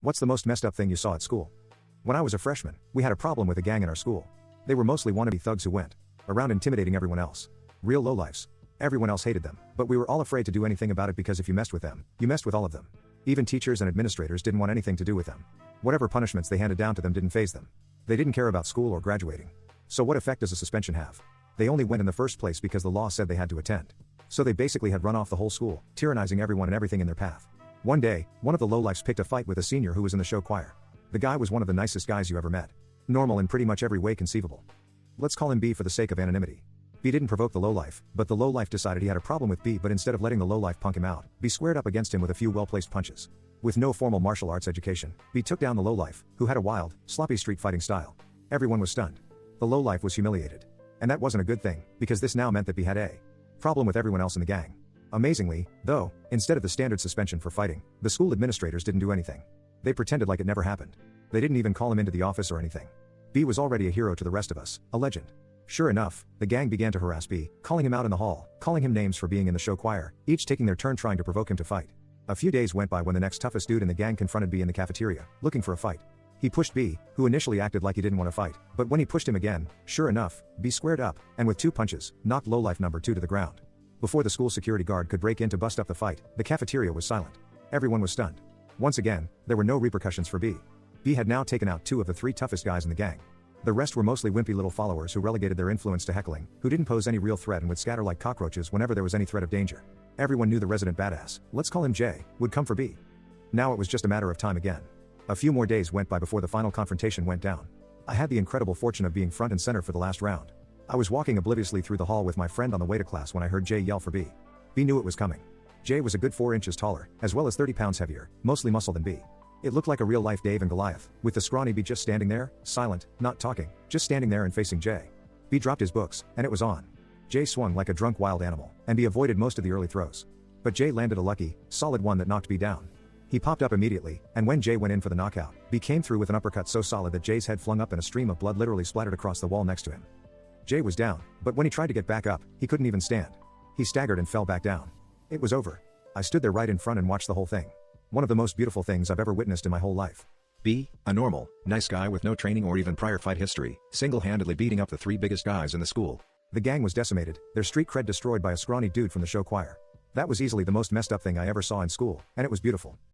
What's the most messed up thing you saw at school? When I was a freshman, we had a problem with a gang in our school. They were mostly wannabe thugs who went around intimidating everyone else. Real lowlifes. Everyone else hated them, but we were all afraid to do anything about it because if you messed with them, you messed with all of them. Even teachers and administrators didn't want anything to do with them. Whatever punishments they handed down to them didn't faze them. They didn't care about school or graduating. So what effect does a suspension have? They only went in the first place because the law said they had to attend. So they basically had run off the whole school, tyrannizing everyone and everything in their path. One day, one of the lowlifes picked a fight with a senior who was in the show choir. The guy was one of the nicest guys you ever met. Normal in pretty much every way conceivable. Let's call him B for the sake of anonymity. B didn't provoke the lowlife, but the lowlife decided he had a problem with B, but instead of letting the lowlife punk him out, B squared up against him with a few well-placed punches. With no formal martial arts education, B took down the lowlife, who had a wild, sloppy street fighting style. Everyone was stunned. The lowlife was humiliated. And that wasn't a good thing, because this now meant that B had a problem with everyone else in the gang. Amazingly, though, instead of the standard suspension for fighting, the school administrators didn't do anything. They pretended like it never happened. They didn't even call him into the office or anything. B was already a hero to the rest of us, a legend. Sure enough, the gang began to harass B, calling him out in the hall, calling him names for being in the show choir, each taking their turn trying to provoke him to fight. A few days went by when the next toughest dude in the gang confronted B in the cafeteria, looking for a fight. He pushed B, who initially acted like he didn't want to fight, but when he pushed him again, sure enough, B squared up, and with 2 punches, knocked lowlife number 2 to the ground. Before the school security guard could break in to bust up the fight, the cafeteria was silent. Everyone was stunned. Once again, there were no repercussions for B. B had now taken out 2 of the 3 toughest guys in the gang. The rest were mostly wimpy little followers who relegated their influence to heckling, who didn't pose any real threat and would scatter like cockroaches whenever there was any threat of danger. Everyone knew the resident badass, let's call him J, would come for B. Now it was just a matter of time again. A few more days went by before the final confrontation went down. I had the incredible fortune of being front and center for the last round. I was walking obliviously through the hall with my friend on the way to class when I heard J yell for B. B knew it was coming. J was a good 4 inches taller, as well as 30 pounds heavier, mostly muscle than B. It looked like a real-life Dave and Goliath, with the scrawny B just standing there, silent, not talking, just standing there and facing J. B dropped his books, and it was on. J swung like a drunk wild animal, and B avoided most of the early throws. But J landed a lucky, solid one that knocked B down. He popped up immediately, and when J went in for the knockout, B came through with an uppercut so solid that J's head flung up and a stream of blood literally splattered across the wall next to him. J was down, but when he tried to get back up, he couldn't even stand. He staggered and fell back down. It was over. I stood there right in front and watched the whole thing. One of the most beautiful things I've ever witnessed in my whole life. B, a normal, nice guy with no training or even prior fight history, single-handedly beating up the 3 biggest guys in the school. The gang was decimated, their street cred destroyed by a scrawny dude from the show choir. That was easily the most messed up thing I ever saw in school, and it was beautiful.